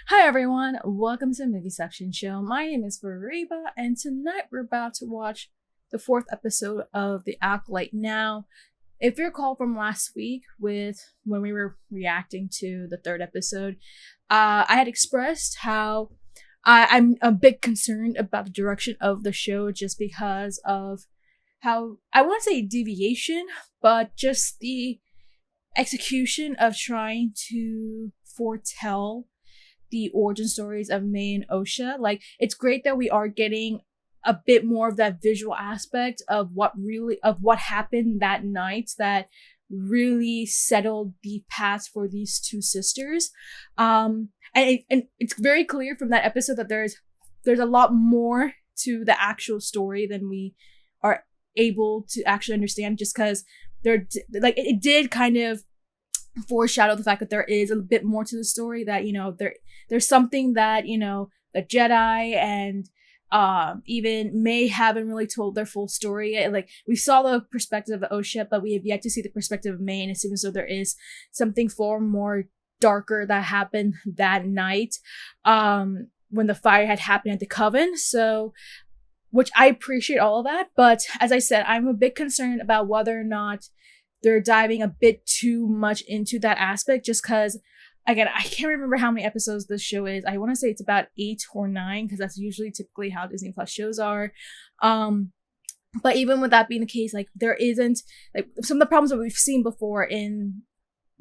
Hi everyone, welcome to Movie Section Show. My name is Fariba, and tonight we're about to watch the fourth episode of The Acolyte. Now, if you recall from last week with when we were reacting to the third episode, I had expressed how I'm a bit concerned about the direction of the show just because of how, I won't say deviation, but just the execution of trying to foretell the origin stories of May and Osha. Like, it's great that we are getting a bit more of that visual aspect of what happened that night that really settled the path for these two sisters. And it's very clear from that episode that there's a lot more to the actual story than we are able to actually understand, just because it did kind of foreshadow the fact that there is a bit more to the story, that there's something that the Jedi and even May haven't really told their full story yet. Like, we saw the perspective of Osha, but we have yet to see the perspective of May, and it seems as though there is something far more darker that happened that night when the fire had happened at the Coven. So, which I appreciate all of that, but as I said, I'm a bit concerned about whether or not they're diving a bit too much into that aspect, just because, again, I can't remember how many episodes this show is. I want to say it's about 8 or 9, because that's usually typically how Disney Plus shows are. But even with that being the case, like, there isn't, like, some of the problems that we've seen before in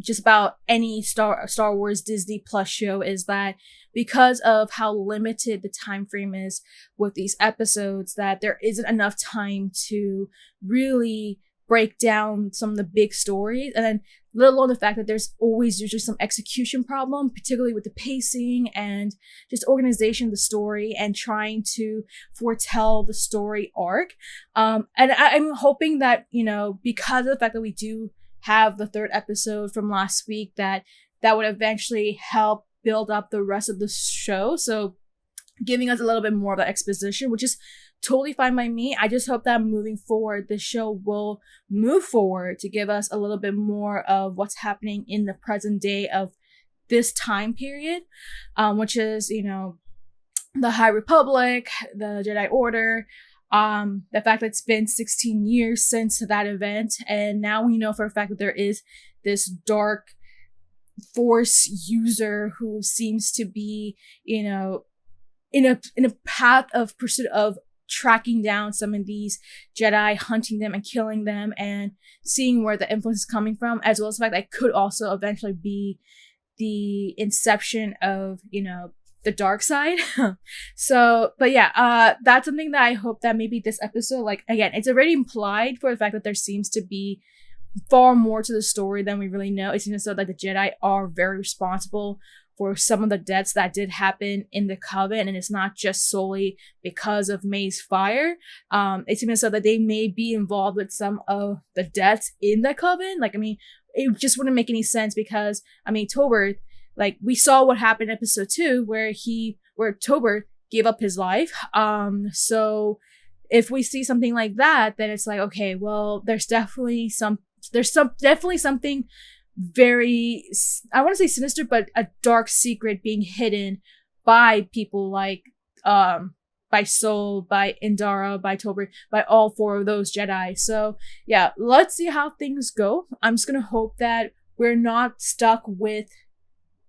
just about any Star Wars Disney Plus show is that because of how limited the time frame is with these episodes, that there isn't enough time to really break down some of the big stories, and then let alone the fact that there's always usually some execution problem, particularly with the pacing and just organization of the story and trying to foretell the story arc. And I'm hoping that, because of the fact that we do have the third episode from last week, that would eventually help build up the rest of the show. So giving us a little bit more of that exposition, which is totally fine by me. I just hope that moving forward, the show will move forward to give us a little bit more of what's happening in the present day of this time period, which is, the High Republic, the Jedi Order, the fact that it's been 16 years since that event, and now we know for a fact that there is this dark force user who seems to be, in a path of pursuit of tracking down some of these Jedi, hunting them and killing them, and seeing where the influence is coming from, as well as the fact that it could also eventually be the inception of, the dark side. So, but yeah, that's something that I hope that maybe this episode, like, again, it's already implied for the fact that there seems to be far more to the story than we really know. It seems as though that the Jedi are very responsible for some of the deaths that did happen in the Coven, and it's not just solely because of May's fire. It seems as though that they may be involved with some of the deaths in the Coven. Like, I mean, it just wouldn't make any sense because, I mean, Tobert, like, we saw what happened in episode 2 where Tobert gave up his life. So if we see something like that, then it's like, okay, well, there's definitely something very, I want to say sinister, but a dark secret being hidden by people like by Sol, by Indara, by Tobert, by all 4 of those Jedi. So yeah, let's see how things go. I'm just gonna hope that we're not stuck with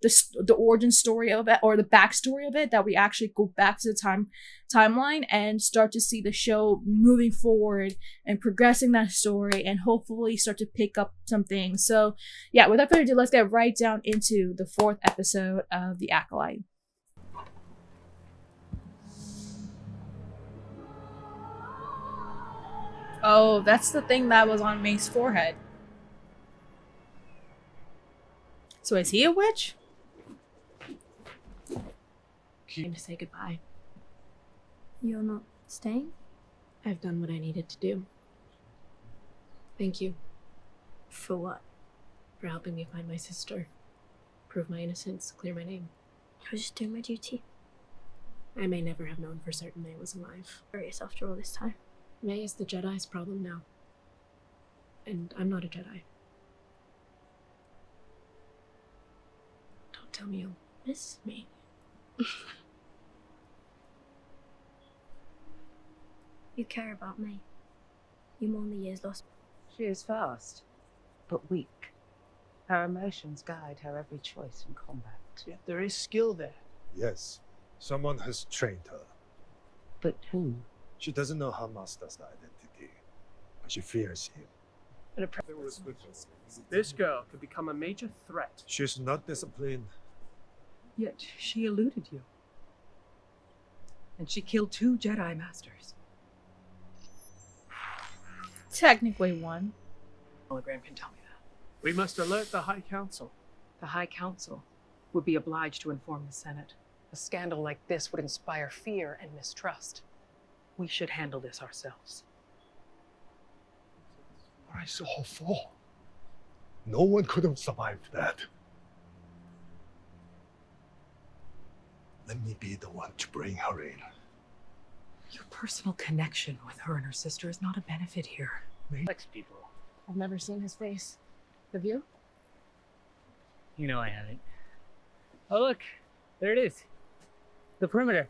the origin story of it or the backstory of it, that we actually go back to the timeline and start to see the show moving forward and progressing that story, and hopefully start to pick up some things. So yeah, without further ado, let's get right down into the 4th episode of The Acolyte. Oh, that's the thing that was on May's forehead. So is he a witch? Time to say goodbye. You're not staying? I've done what I needed to do. Thank you. For what? For helping me find my sister. Prove my innocence, clear my name. I was just doing my duty. I may never have known for certain May was alive. Curious after all this time. May is the Jedi's problem now. And I'm not a Jedi. Don't tell me you'll miss me. care about me. You mourn the years lost. She is fast, but weak. Her emotions guide her every choice in combat. Yet there is skill there. Yes, someone has trained her. But who? She doesn't know her master's identity, but she fears him. This girl could become a major threat. She's not disciplined. Yet she eluded you. And she killed 2 Jedi Masters. Technically one. Hologram can tell me that. We must alert the High Council. The High Council would be obliged to inform the Senate. A scandal like this would inspire fear and mistrust. We should handle this ourselves. Why so awful? No one could have survived that. Let me be the one to bring her in. Your personal connection with her and her sister is not a benefit here. Likes people. I've never seen his face. Have you? You know I haven't. Oh look, there it is. The perimeter.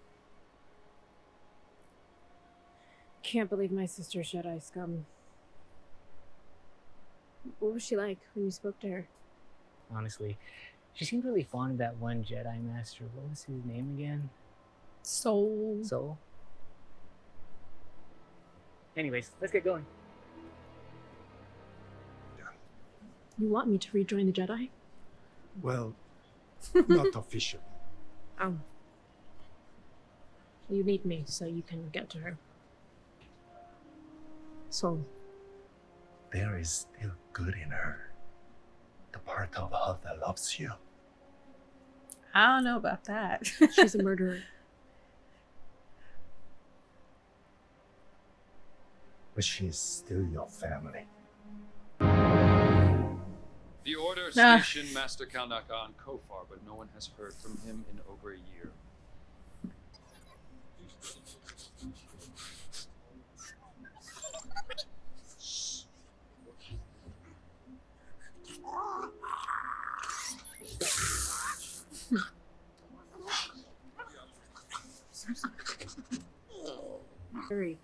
Can't believe my sister's Jedi scum. What was she like when you spoke to her? Honestly, she seemed really fond of that one Jedi Master. What was his name again? Soul. Soul. Anyways, let's get going. You want me to rejoin the Jedi? Well, not officially. You need me so you can get to her. So, There is still good in her. The part of her that loves you. I don't know about that. she's a murderer. But she is still your family. The Order Ah. stationed Master Kalnaka on Kofar, but no one has heard from him in over a year. Very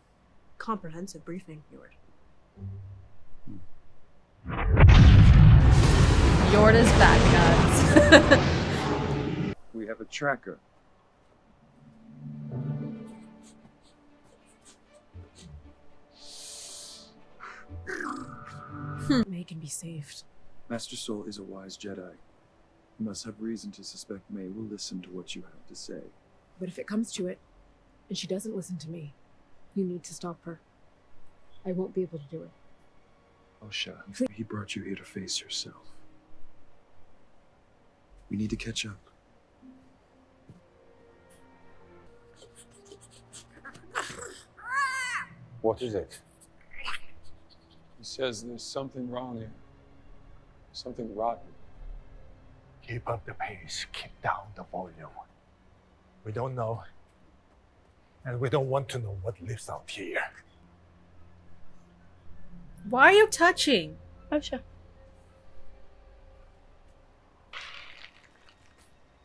comprehensive briefing, Yord. Yorda's back, guys. We have a tracker. May can be saved. Master Soul is a wise Jedi. You must have reason to suspect May will listen to what you have to say. But if it comes to it, and she doesn't listen to me, you need to stop her. I won't be able to do it. Osha, he brought you here to face yourself. We need to catch up. What is it? He says there's something wrong here. Something rotten. Keep up the pace. Keep down the volume. We don't know. And we don't want to know what lives out here. Why are you touching? Osha.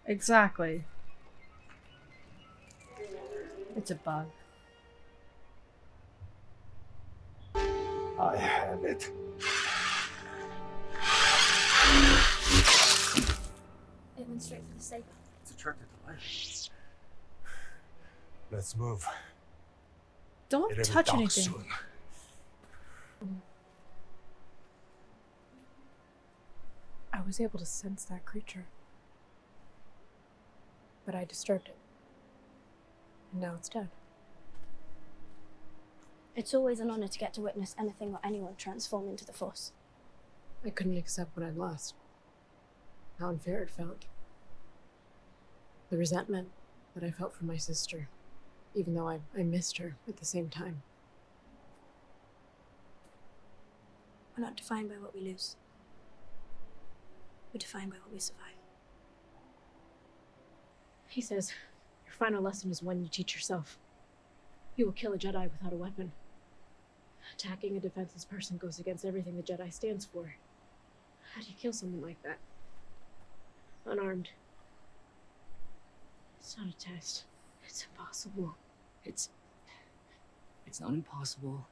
Exactly. It's a bug. I have it. It went straight for the saber. It's attracted to life. Let's move. Don't It'll be touch dark anything. soon. I was able to sense that creature. But I disturbed it. And now it's dead. It's always an honor to get to witness anything or anyone transform into the Force. I couldn't accept what I'd lost. How unfair it felt. The resentment that I felt for my sister, even though I missed her at the same time. We're not defined by what we lose. We're defined by what we survive. He says, your final lesson is one you teach yourself. You will kill a Jedi without a weapon. Attacking a defenseless person goes against everything the Jedi stands for. How do you kill someone like that? Unarmed. It's not a test. It's impossible. It's It's not impossible.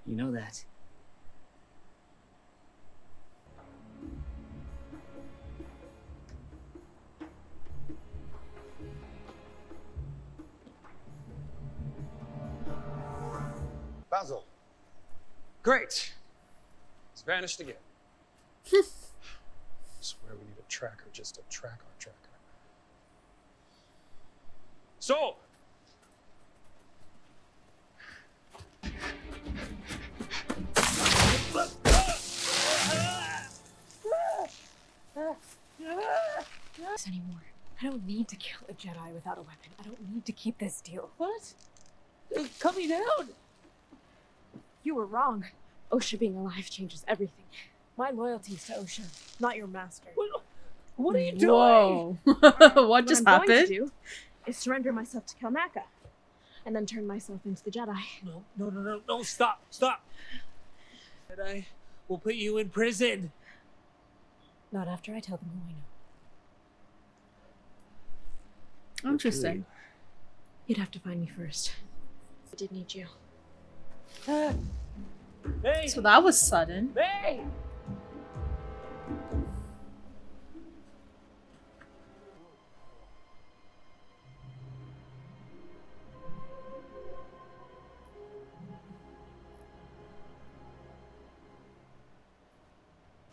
You know that. Basil. Great. It's vanished again. Swear we need a tracker just to track our tracker. So, This anymore. I don't need to kill a Jedi without a weapon. I don't need to keep this deal. What? Cut me down! You were wrong. Osha being alive changes everything. My loyalty is to Osha, not your master. What are you doing? Whoa. What just I'm going happened? to do is surrender myself to Kelnaka, and then turn myself into the Jedi. No, stop. Jedi will put you in prison. Not after I tell them who I know. Interesting. You'd have to find me first. I did need you. Hey! So that was sudden. Hey!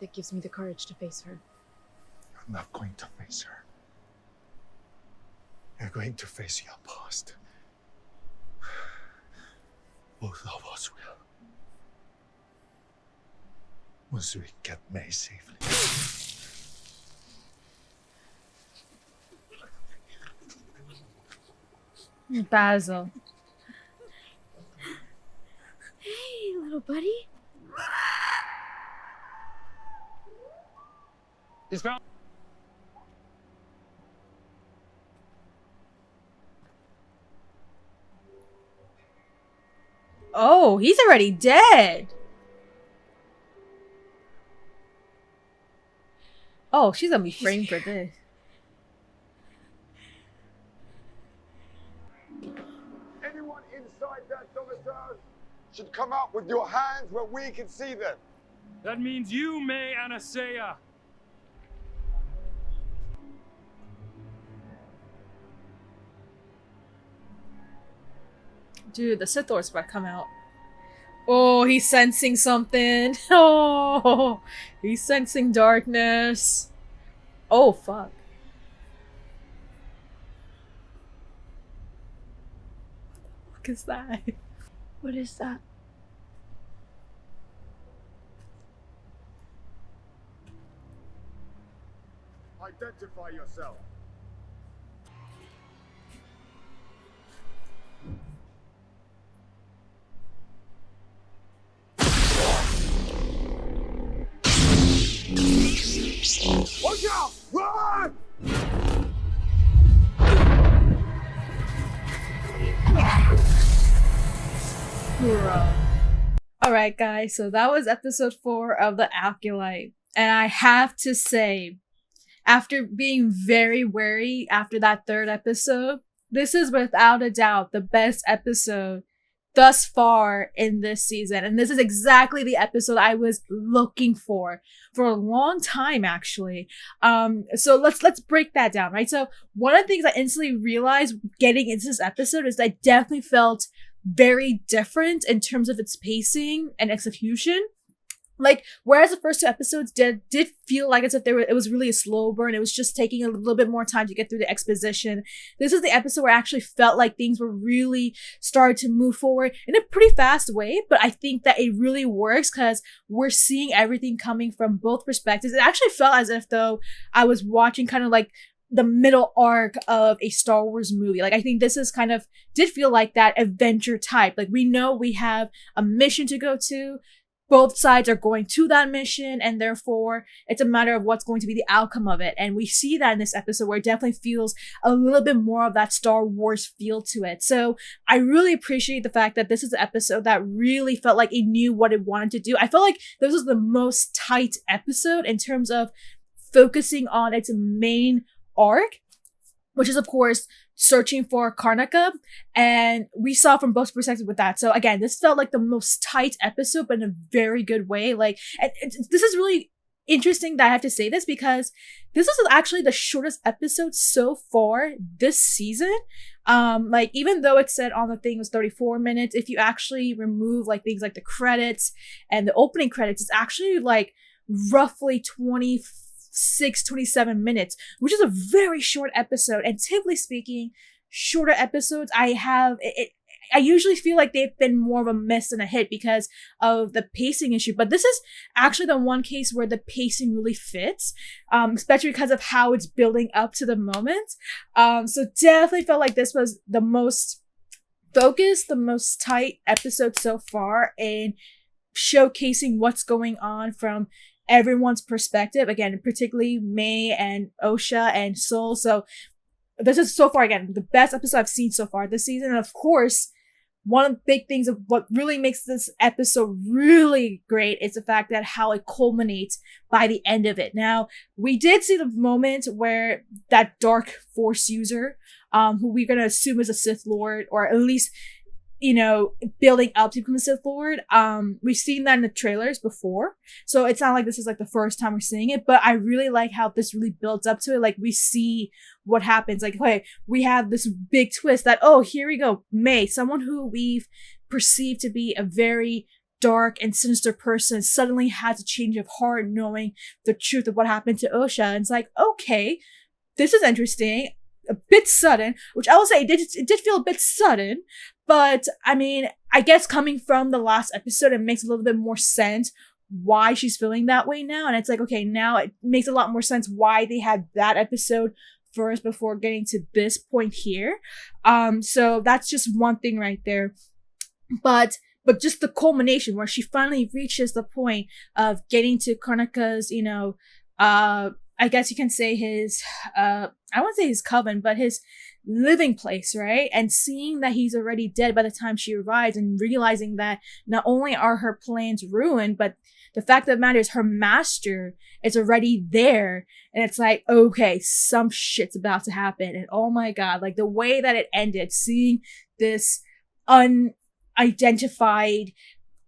That gives me the courage to face her. You're not going to face her. You're going to face your past. Both of us will. Once we get May safely. Basil. Hey, little buddy. he's found. Oh, he's already dead. Oh, she's gonna be framed for this. Anyone inside that domicile should come out with your hands where we can see them. That means you, May Anasea. Dude, the Sith Lord's about to come out. Oh, he's sensing something. Oh, he's sensing darkness. Oh, fuck. What is that? What is that? Identify yourself. Watch out! Run! Alright, guys, so that was episode 4 of the Acolye. And I have to say, after being very wary after that 3rd episode, this is without a doubt the best episode thus far in this season. And this is exactly the episode I was looking for a long time, actually. So let's break that down, right? So one of the things I instantly realized getting into this episode is that I definitely felt very different in terms of its pacing and execution. Like, whereas the first 2 episodes did feel like as if it was really a slow burn, it was just taking a little bit more time to get through the exposition. This is the episode where I actually felt like things were really starting to move forward in a pretty fast way, but I think that it really works because we're seeing everything coming from both perspectives. It actually felt as if, though, I was watching kind of like the middle arc of a Star Wars movie. Like, I think this is kind of, did feel like that adventure type. Like, we know we have a mission to go to. Both sides are going to that mission, and therefore it's a matter of what's going to be the outcome of it. And we see that in this episode where it definitely feels a little bit more of that Star Wars feel to it. So I really appreciate the fact that this is an episode that really felt like it knew what it wanted to do. I felt like this was the most tight episode in terms of focusing on its main arc, which is, of course, searching for Karnaka, and we saw from both perspectives with that. So again, this felt like the most tight episode, but in a very good way. Like, and this is really interesting that I have to say this, because this was actually the shortest episode so far this season. Like, even though it said on the thing was 34 minutes, if you actually remove like things like the credits and the opening credits, it's actually like roughly 26-27 minutes, which is a very short episode. And typically speaking, shorter episodes I usually feel like they've been more of a miss than a hit because of the pacing issue. But this is actually the one case where the pacing really fits, especially because of how it's building up to the moment. So definitely felt like this was the most focused, the most tight episode so far in showcasing what's going on from everyone's perspective. Again, particularly May and Osha and Sol. So this is so far, again, the best episode I've seen so far this season. And of course, one of the big things of what really makes this episode really great is the fact that how it culminates by the end of it. Now, we did see the moment where that dark force user, who we're going to assume is a Sith Lord, or at least, you know, building up to become a Sith Lord. We've seen that in the trailers before, so it's not like this is like the first time we're seeing it, but I really like how this really builds up to it. Like, we see what happens. Like, okay, we have this big twist that, oh, here we go. May, someone who we've perceived to be a very dark and sinister person, suddenly has a change of heart knowing the truth of what happened to Osha. And it's like, okay, this is interesting. A bit sudden, which I will say it did feel a bit sudden, but I mean, I guess coming from the last episode, it makes a little bit more sense why she's feeling that way now. And it's like, okay, now it makes a lot more sense why they had that episode first before getting to this point here. So that's just one thing right there. But just the culmination where she finally reaches the point of getting to Karnaka's, you know, I guess you can say his, I wouldn't say his coven, but his living place, right? And seeing that he's already dead by the time she arrives, and realizing that not only are her plans ruined, but the fact that matters, her master is already there. And it's like, okay, some shit's about to happen. And oh my God, like the way that it ended, seeing this unidentified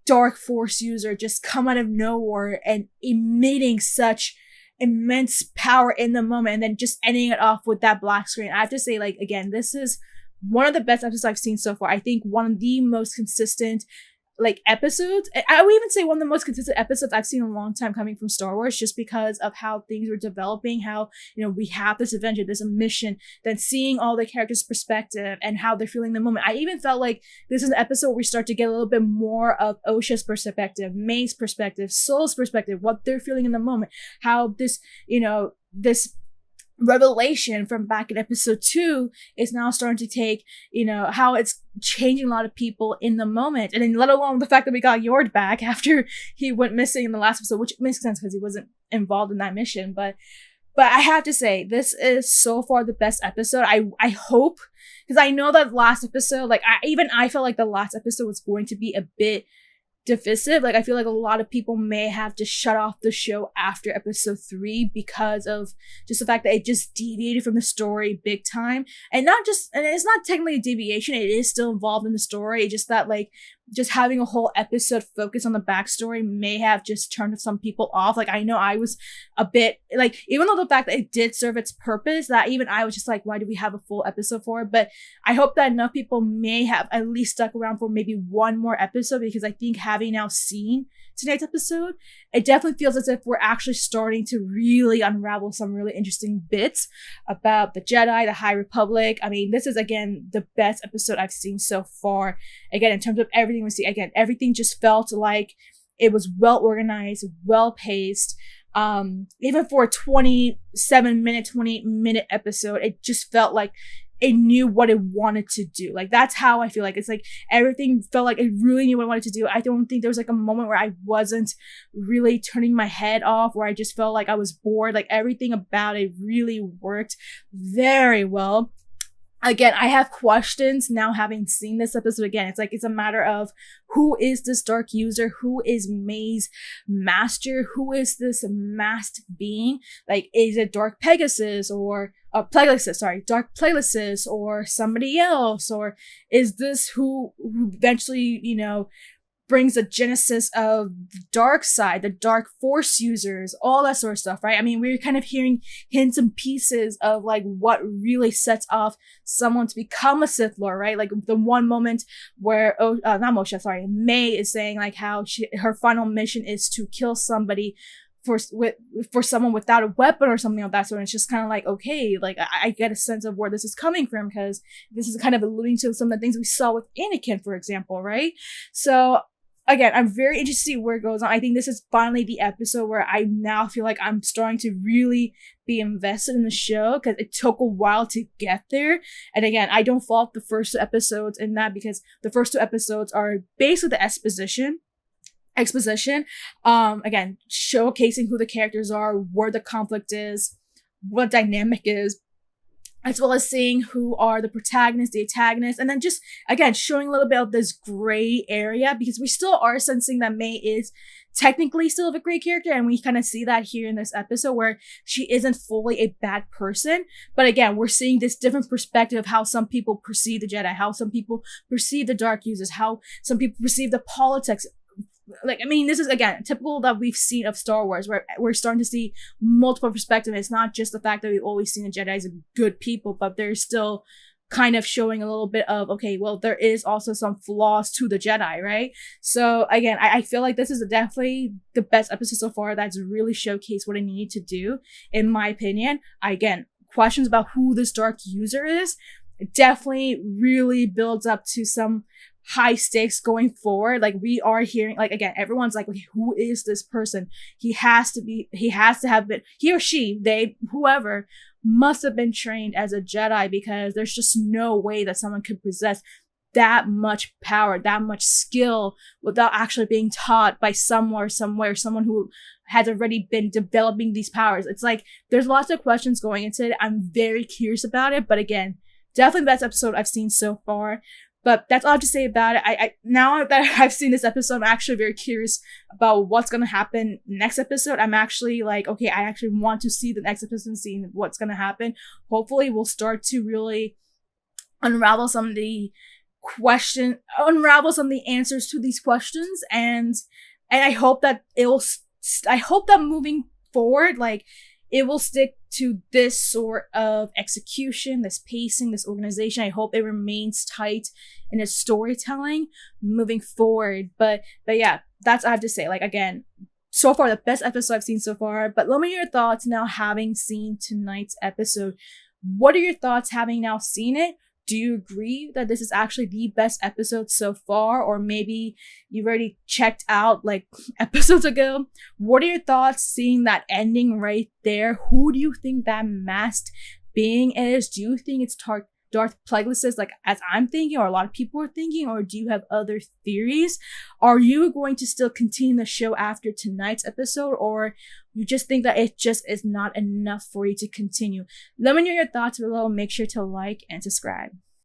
dark force user just come out of nowhere and emitting such immense power in the moment, and then just ending it off with that black screen. I have to say, like, again, this is one of the best episodes I've seen so far. I think one of the most consistent like episodes. I would even say one of the most consistent episodes I've seen in a long time coming from Star Wars, just because of how things were developing, how, you know, we have this adventure, this mission, then seeing all the characters' perspective and how they're feeling the moment. I even felt like this is an episode where we start to get a little bit more of Osha's perspective, May's perspective, Sol's perspective, what they're feeling in the moment, how this, you know, this revelation from back in episode 2 is now starting to take, you know, how it's changing a lot of people in the moment. And then let alone the fact that we got Yord back after he went missing in the last episode, which makes sense because he wasn't involved in that mission. But I have to say, this is so far the best episode. I hope, because I know that last episode, like I felt like the last episode was going to be a bit divisive. Like, I feel like a lot of people may have just shut off the show after episode 3 because of just the fact that it just deviated from the story big time. And it's not technically a deviation, it is still involved in the story. It's just that, like, just having a whole episode focused on the backstory may have just turned some people off. Like, I know I was a bit, like, even though the fact that it did serve its purpose, that even I was just like, why do we have a full episode for it? But I hope that enough people may have at least stuck around for maybe one more episode, because I think having now seen tonight's episode, it definitely feels as if we're actually starting to really unravel some really interesting bits about the Jedi, the High Republic. I mean, this is, again, the best episode I've seen so far. Again, in terms of everything we see, again, everything just felt like it was well organized, well paced. Even for a 28 minute episode, it just felt like it knew what it wanted to do. Like, that's how I feel like. It's like everything felt like it really knew what it wanted to do. I don't think there was like a moment where I wasn't really turning my head off, where I just felt like I was bored. Like, everything about it really worked very well. again, I have questions now having seen this episode again. It's like, it's a matter of who is this dark user? Who is May's master? Who is this masked being? Like, is it Dark Pegasus or Dark Pegasus or somebody else? Or is this who eventually, brings the genesis of the dark side, the dark force users, all that sort of stuff, right? I mean, we're kind of hearing hints and pieces of like what really sets off someone to become a Sith Lord, right? Like the one moment where, May is saying like how her final mission is to kill somebody for someone without a weapon or something of that sort. And it's just kind of like, okay, like I get a sense of where this is coming from, because this is kind of alluding to some of the things we saw with Anakin, for example, right? So again, I'm very interested to see where it goes on. I think this is finally the episode where I now feel like I'm starting to really be invested in the show, because it took a while to get there. And again, I don't fault the first 2 episodes in that, because the first 2 episodes are basically the exposition, again, showcasing who the characters are, where the conflict is, what dynamic is, as well as seeing who are the protagonists, the antagonists, and then just, again, showing a little bit of this gray area, because we still are sensing that May is technically still a great character, and we kind of see that here in this episode, where she isn't fully a bad person. But again, we're seeing this different perspective of how some people perceive the Jedi, how some people perceive the dark users, how some people perceive the politics. Like, I mean, this is, again, typical that we've seen of Star Wars, where we're starting to see multiple perspectives. It's not just the fact that we've always seen the Jedi as good people, but they're still kind of showing a little bit of, okay, well, there is also some flaws to the Jedi, right? So again, I feel like this is definitely the best episode so far that's really showcased what I need to do, in my opinion. Again, questions about who this dark user is definitely really builds up to some high stakes going forward. Like, we are hearing, like, again, everyone's like, okay, who is this person? He has to have been, he or she, they, whoever, must have been trained as a Jedi, because there's just no way that someone could possess that much power, that much skill, without actually being taught by someone who has already been developing these powers. It's like, there's lots of questions going into it. I'm very curious about it, but again, definitely the best episode I've seen so far. But that's all I have to say about it. I now that I've seen this episode, I'm actually very curious about what's going to happen next episode. I'm actually like, okay, I actually want to see the next episode and see what's going to happen. Hopefully we'll start to really unravel some of the answers to these questions. And I hope that moving forward, like, it will stick to this sort of execution, this pacing, this organization. I hope it remains tight in its storytelling moving forward. But yeah, that's what I have to say. Like, again, so far, the best episode I've seen so far. But let me know your thoughts now, having seen tonight's episode. What are your thoughts having now seen it? Do you agree that this is actually the best episode so far? Or maybe you've already checked out like episodes ago? What are your thoughts seeing that ending right there? Who do you think that masked being is? Do you think it's Darth Plagueis, like as I'm thinking, or a lot of people are thinking? Or do you have other theories? Are you going to still continue the show after tonight's episode? Or you just think that it just is not enough for you to continue? Let me know your thoughts below. Make sure to like and subscribe.